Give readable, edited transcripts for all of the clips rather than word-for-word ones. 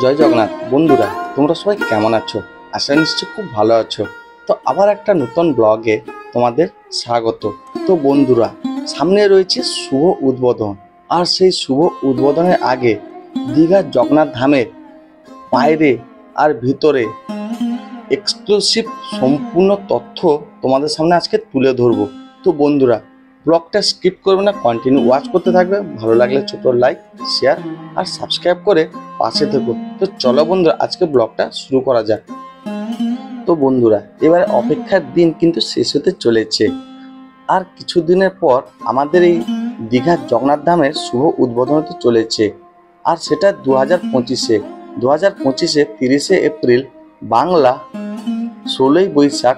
জয় জগন্নাথ বন্ধুরা, তোমরা সবাই কেমন আছো? আশা নিশ্চয় খুব ভালো আছো। তো আবার একটা নতুন ব্লগে তোমাদের স্বাগত। তো বন্ধুরা, সামনে রয়েছে শুভ উদ্বোধন, আর সেই শুভ উদ্বোধনের আগে দীঘার জগন্নাথ ধামের বাইরে আর ভিতরে এক্সক্লুসিভ সম্পূর্ণ তথ্য তোমাদের সামনে আজকে তুলে ধরবো। তো বন্ধুরা, ব্লগটা স্কিপ করবে না, কন্টিনিউ ওয়াচ করতে থাকবে। ভালো লাগলে ছোট লাইক, শেয়ার আর সাবস্ক্রাইব করে পাশে থেকো। তো চলো বন্ধুরা, আজকে ব্লগটা শুরু করা যাক। তো বন্ধুরা, এবারে অপেক্ষার দিন কিন্তু শেষ হতে চলেছে। আর কিছুদিনের পর আমাদের এই দীঘার জগন্নাথ ধামের শুভ উদ্বোধন হতে চলেছে। আর সেটা 2025-এ 30শে এপ্রিল বাংলা 16ই বৈশাখ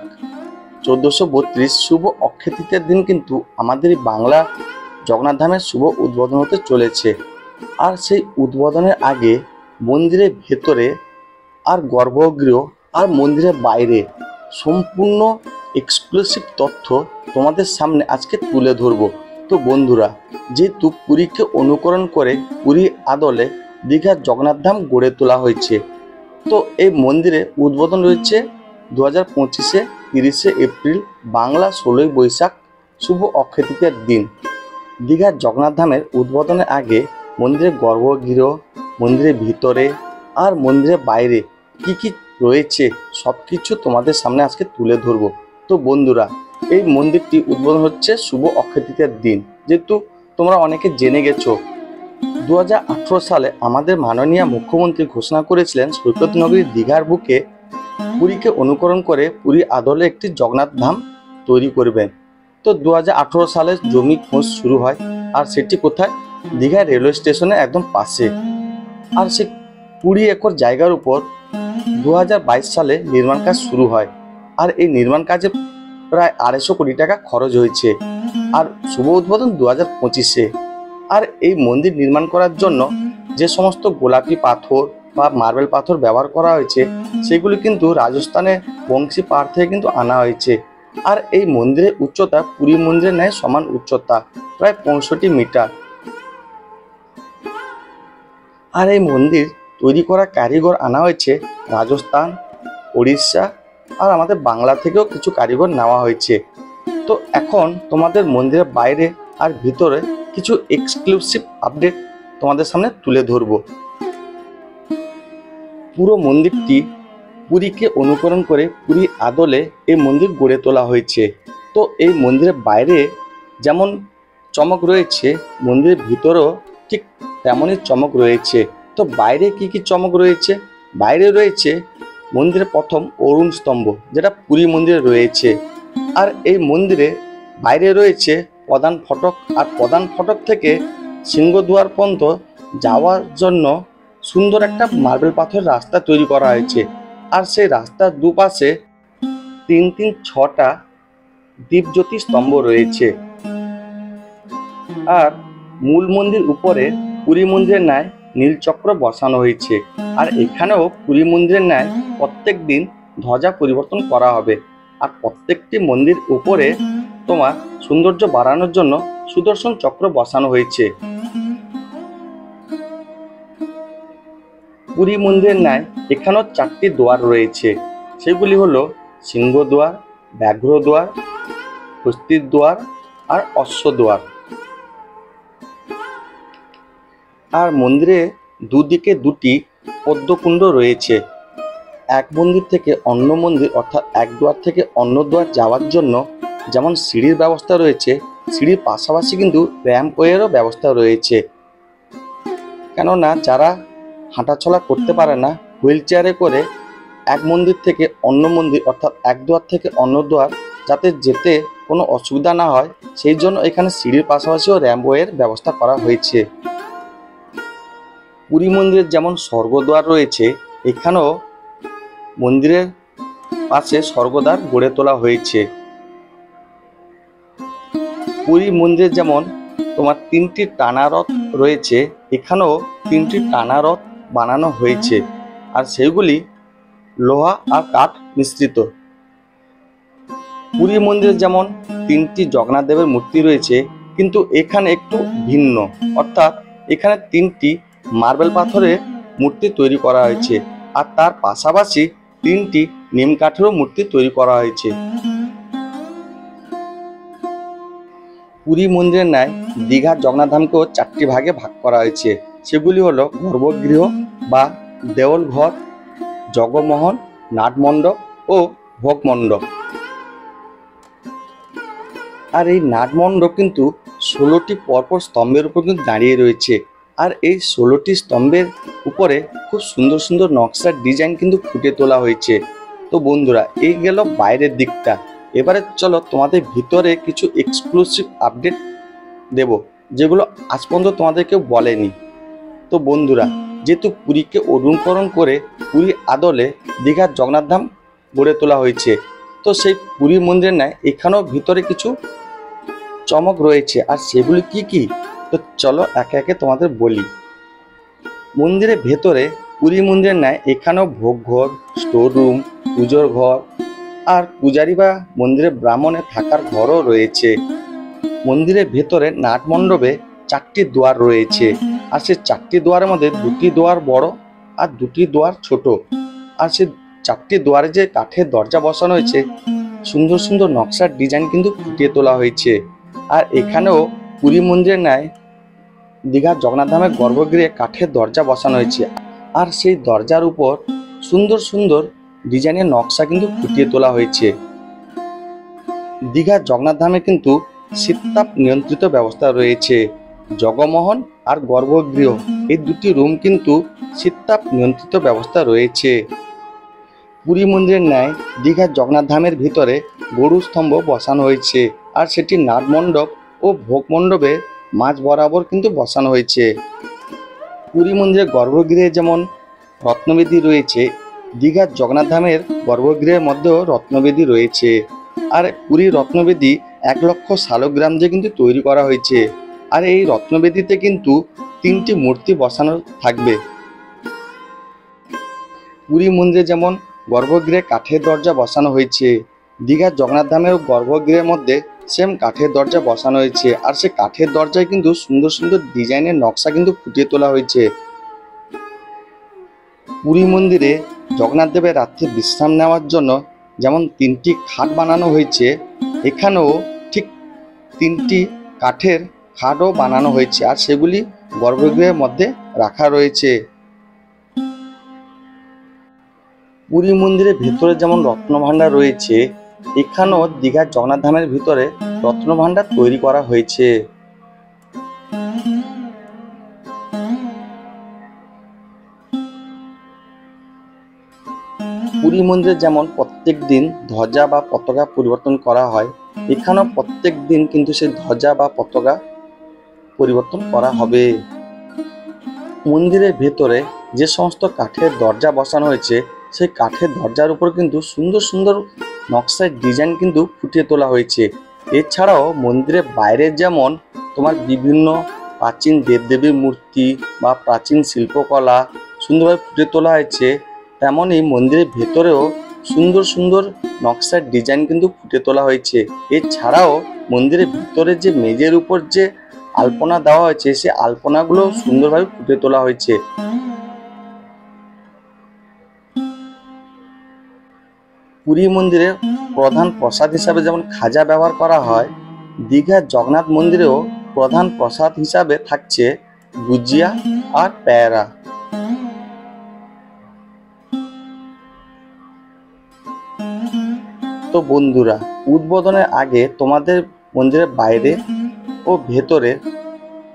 1432 শুভ অক্ষয় তৃতীয়ার দিন কিন্তু আমাদের এই বাংলা জগন্নাথ ধামের শুভ উদ্বোধন হতে চলেছে। আর সেই উদ্বোধনের আগে মন্দিরের ভেতরে আর গর্ভগৃহ আর মন্দিরের বাইরে সম্পূর্ণ এক্সক্লুসিভ তথ্য তোমাদের সামনে আজকে তুলে ধরবো। তো বন্ধুরা, যেহেতু পুরীকে অনুকরণ করে পুরী আদলে দীঘার জগন্নাথ ধাম গড়ে তোলা হয়েছে, তো এই মন্দিরে উদ্বোধন রয়েছে 2025-এ 30শে এপ্রিল বাংলা 16ই বৈশাখ শুভ অক্ষয় তৃতীয়ার দিন। দীঘার জগন্নাথ ধামের উদ্বোধনের আগে মন্দিরের গর্ভগৃহ, মন্দিরের ভিতরে আর মন্দিরের বাইরে কি কি রয়েছে সব কিছু তোমাদের সামনে আজকে তুলে ধরবো। তো বন্ধুরা, এই মন্দিরটি উদ্বোধন হচ্ছে শুভ অক্ষয় তৃতীয়ার দিন। যেহেতু তোমরা অনেকে জেনে গেছো, 2018 সালে আমাদের মাননীয় মুখ্যমন্ত্রী ঘোষণা করেছিলেন সৈকত নগরী দীঘার বুকে পুরীকে অনুকরণ করে পুরী আদলে একটি জগন্নাথ ধাম তৈরি করবেন। তো 2018 সালে জমি খোঁজ শুরু হয়, আর সেটি কোথায়? দীঘা রেলওয়ে স্টেশনের একদম পাশে। আর সে 20 একর জায়গার উপর 2022 সালে নির্মাণ কাজ শুরু হয়। আর এই নির্মাণ কাজে প্রায় 250 কোটি টাকা খরচ হয়েছে। আর শুভ উদ্বোধন 2025-এ। আর এই মন্দির নির্মাণ করার জন্য যে সমস্ত গোলাপি পাথর বা মার্বেল পাথর ব্যবহার করা হয়েছে, সেগুলি কিন্তু রাজস্থানের বংশী পাহাড় থেকে কিন্তু আনা হয়েছে। আর এই মন্দিরের উচ্চতা পুরী মন্দিরের ন্যায় সমান উচ্চতা, প্রায় 65 মিটার। আর এই মন্দির তৈরি করা কারিগর আনা হয়েছে রাজস্থান, উড়িষ্যা আর আমাদের বাংলা থেকেও কিছু কারিগর নেওয়া হয়েছে। তো এখন তোমাদের মন্দিরের বাইরে আর ভিতরে কিছু এক্সক্লুসিভ আপডেট তোমাদের সামনে তুলে ধরবো। পুরো মন্দিরটি পুরীকে অনুকরণ করে পুরী আদলে এই মন্দির গড়ে তোলা হয়েছে। তো এই মন্দিরের বাইরে যেমন চমক রয়েছে, মন্দিরের ভিতরেও ঠিক তেমনই চমক রয়েছে। তো বাইরে কি কি চমক রয়েছে? বাইরে রয়েছে মন্দিরের প্রথম অরুণ স্তম্ভ, যেটা পুরী মন্দিরে রয়েছে। আর এই মন্দিরে বাইরে রয়েছে প্রধান ফটক, আর প্রধান ফটক থেকে সিংহদুয়ার পর্যন্ত যাওয়ার জন্য সুন্দর একটা মার্বেল পাথরের রাস্তা তৈরি করা হয়েছে। আর সেই রাস্তার দুপাশে 6টা দীপজ্যোতি স্তম্ভ রয়েছে। আর মূল মন্দির উপরে পুরী মন্দিরের ন্যায় নীলচক্র বসানো হয়েছে। আর এখানেও পুরী মন্দিরের ন্যায় প্রত্যেক দিন ধ্বজা পরিবর্তন করা হবে। আর প্রত্যেকটি মন্দির উপরে তোমার সৌন্দর্য বাড়ানোর জন্য সুদর্শন চক্র বসানো হয়েছে। পুরী মন্দিরের ন্যায় এখানেও 4টি দুয়ার রয়েছে। সেগুলি হলো সিংহদুয়ার, ব্যাঘ্রদুয়ার, হস্তির দুয়ার আর অশ্ব দুয়ার। আর মন্দিরে দুদিকে 2টি পদ্মকুণ্ড রয়েছে। এক মন্দির থেকে অন্য মন্দির, অর্থাৎ এক দুয়ার থেকে অন্য দুয়ার যাওয়ার জন্য যেমন সিঁড়ির ব্যবস্থা রয়েছে, সিঁড়ির পাশাপাশি কিন্তু র্যাম্পওয়েরও ব্যবস্থা রয়েছে। কেননা যারা হাঁটাচলা করতে পারে না, হুইল চেয়ারে করে এক মন্দির থেকে অন্য মন্দির, অর্থাৎ এক দুয়ার থেকে অন্য দুয়ার যাতে যেতে কোনো অসুবিধা না হয়, সেই জন্য এখানে সিঁড়ির পাশাপাশিও র্যাম্পওয়ের ব্যবস্থা করা হয়েছে। পুরী মন্দিরের যেমন স্বর্গদ্বার রয়েছে, এখানেও মন্দিরের পাশে স্বর্গদ্বার গড়ে তোলা হয়েছে। পুরী মন্দিরে যেমন তোমার 3টি টানা রথ রয়েছে, এখানেও 3টি টানা রথ বানানো হয়েছে। আর সেগুলি লোহা আর কাঠ মিশ্রিত। পুরী মন্দিরে যেমন 3টি জগন্নাথ দেবের মূর্তি রয়েছে, কিন্তু এখানে একটু ভিন্ন, অর্থাৎ এখানে 3টি মার্বেল পাথরে মূর্তি তৈরি করা হয়েছে, আর তার পাশাপাশি 3টি নিম কাঠেরও মূর্তি তৈরি করা হয়েছে। পুরী মন্দিরের ন্যায় দীঘার জগন্নাথ ধামকেও 4টি ভাগে ভাগ করা হয়েছে। সেগুলি হলো গর্ভগৃহ বা দেওল ঘর, জগমোহন, নাটমণ্ডপ ও ভোগমণ্ডপ। আর এই নাটমণ্ডপ কিন্তু 16টি পরপর স্তম্ভের উপর কিন্তু দাঁড়িয়ে রয়েছে। আর এই 16টি স্তম্ভের উপরে খুব সুন্দর সুন্দর নকশার ডিজাইন কিন্তু ফুটে তোলা হয়েছে। তো বন্ধুরা, এই গেল বাইরের দিকটা। এবারে চলো তোমাদের ভিতরে কিছু এক্সক্লুসিভ আপডেট দেব, যেগুলো আজ পর্যন্ত তোমাদের কেউ বলেনি। তো বন্ধুরা, যেহেতু পুরীকে অনুকরণ করে পুরীর আদলে দীঘার জগন্নাথ ধাম গড়ে তোলা হয়েছে, তো সেই পুরী মন্দিরের ন্যায় এখানেও ভিতরে কিছু চমক রয়েছে। আর সেগুলি কি কি, তো চলো একে একে তোমাদের বলি। মন্দিরের ভেতরে পুরী মন্দিরের ন্যায় এখানেও ভোগ ঘর, স্টোর রুম, পুজোর ঘর আর পূজারী বা মন্দিরের ব্রাহ্মণের থাকার ঘরও রয়েছে। মন্দিরের ভেতরে নাটমণ্ডপে 4টি দুয়ার রয়েছে। আর সেই 4টি দুয়ারের মধ্যে 2টি দুয়ার বড় আর 2টি দুয়ার ছোট। আর সেই 4টি দুয়ারে যে কাঠের দরজা বসানো হয়েছে, সুন্দর সুন্দর নকশার ডিজাইন কিন্তু ফুটিয়ে তোলা হয়েছে। আর এখানেও পুরী মন্দিরের ন্যায় দীঘার জগন্নাথ ধামের গর্ভগৃহে কাঠের দরজা বসানো হয়েছে। আর সেই দরজার উপর সুন্দর সুন্দর ডিজাইনের নকশা কিন্তু ফুটিয়ে তোলা হয়েছে। দীঘার জগন্নাথ ধামে কিন্তু শীততাপ নিয়ন্ত্রিত ব্যবস্থা রয়েছে। জগমোহন আর গর্ভগৃহ এই 2টি রুম কিন্তু শীততাপ নিয়ন্ত্রিত ব্যবস্থা রয়েছে। পুরী মন্দিরের ন্যায় দীঘার জগন্নাথ ধামের ভিতরে গরু স্তম্ভ বসানো হয়েছে। আর সেটি নাটমণ্ডপ ও ভোগমণ্ডপে মাঝ বরাবর কিন্তু বসানো হয়েছে। পুরী মন্দিরের গর্ভগৃহে যেমন রত্নবেদী রয়েছে, দীঘার জগন্নাথ ধামের গর্ভগৃহের মধ্যেও রত্নবেদী রয়েছে। আর পুরীর রত্নবেদী 1 লক্ষ শালগ্রাম দিয়ে কিন্তু তৈরি করা হয়েছে। আর এই রত্নবেদীতে কিন্তু 3টি মূর্তি বসানো থাকবে। পুরী মন্দিরে যেমন গর্ভগৃহে কাঠের দরজা বসানো হয়েছে, দীঘার জগন্নাথ ধামের গর্ভগৃহের মধ্যে সেম কাঠের দরজা বসানো হয়েছে। আর সেই কাঠের দরজায় কিন্তু সুন্দর সুন্দর ডিজাইনের নকশা কিন্তু ফুটিয়ে তোলা হয়েছে। পুরী মন্দিরে জগন্নাথ দেবের রাত্রে বিশ্রাম নেওয়ার জন্য যেমন 3টি খাট বানানো হয়েছে, এখানেও ঠিক 3টি কাঠের খাটও বানানো হয়েছে। আর সেগুলি গর্ভগৃহের মধ্যে রাখা রয়েছে। পুরী মন্দিরের ভেতরে যেমন রত্নভাণ্ডার রয়েছে, এখানেও দীঘার জগন্নাথ ধামের ভিতরে রত্নভাণ্ডার তৈরি করা হয়েছে। পুরী মন্দিরে যেমন প্রত্যেক দিন ধ্বজা বা পতাকা পরিবর্তন করা হয়, এখানেও প্রত্যেক দিন কিন্তু সেই ধ্বজা বা পতাকা পরিবর্তন করা হবে। মন্দিরের ভেতরে যে সমস্ত কাঠের দরজা বসানো হয়েছে, সেই কাঠের দরজার উপর কিন্তু সুন্দর সুন্দর নকশার ডিজাইন কিন্তু ফুটিয়ে তোলা হয়েছে। এছাড়াও মন্দিরের বাইরে যেমন তোমার বিভিন্ন প্রাচীন দেবদেবীর মূর্তি বা প্রাচীন শিল্পকলা সুন্দরভাবে ফুটিয়ে তোলা হয়েছে, তেমনই মন্দিরের ভেতরেও সুন্দর সুন্দর নকশার ডিজাইন কিন্তু ফুটিয়ে তোলা হয়েছে। এছাড়াও মন্দিরের ভিতরে যে মেঝের উপর যে আলপনা দেওয়া হয়েছে, সেই আলপনাগুলো সুন্দরভাবে ফুটিয়ে তোলা হয়েছে। পুরী মন্দিরে প্রধান প্রসাদ হিসাবে যেমন খাজা ব্যবহার করা হয়, দীঘার জগন্নাথ মন্দিরেও প্রধান প্রসাদ হিসাবে থাকছে গুজিয়া আর পেয়ারা। তো বন্ধুরা, উদ্বোধনের আগে তোমাদের মন্দিরের বাইরে ও ভেতরে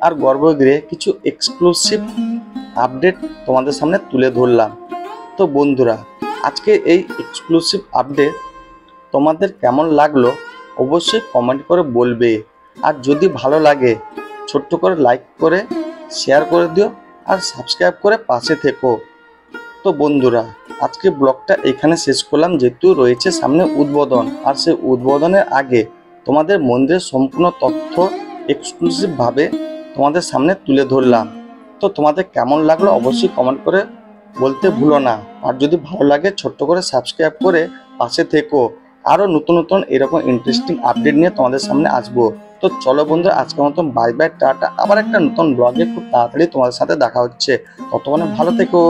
আর গর্ভগৃহে কিছু এক্সক্লুসিভ আপডেট তোমাদের সামনে তুলে ধরলাম। তো বন্ধুরা, আজকে এই এক্সক্লুসিভ আপডেট তোমাদের কেমন লাগলো অবশ্যই কমেন্ট করে বলবে। আর যদি ভালো লাগে ছোট্ট করে লাইক করে শেয়ার করে দিও আর সাবস্ক্রাইব করে পাশে থেকো। তো বন্ধুরা, আজকে ব্লগটা এখানে শেষ করলাম, যেহেতু রয়েছে সামনে উদ্বোধন। আর সেই উদ্বোধনের আগে তোমাদের মন্দিরের সম্পূর্ণ তথ্য এক্সক্লুসিভভাবে তোমাদের সামনে তুলে ধরলাম। তো তোমাদের কেমন লাগলো অবশ্যই কমেন্ট করে বলতে ভুলো না। আর যদি ভালো লাগে ছোট্ট করে সাবস্ক্রাইব করে পাশে থেকো। আরও নতুন নতুন এরকম ইন্টারেস্টিং আপডেট নিয়ে তোমাদের সামনে আসবো। তো চলো বন্ধুরা, আজকের মতন বাই বাই টাটা। আবার একটা নতুন ব্লগে খুব তাড়াতাড়ি তোমাদের সাথে দেখা হচ্ছে। ততক্ষণে ভালো থেকো।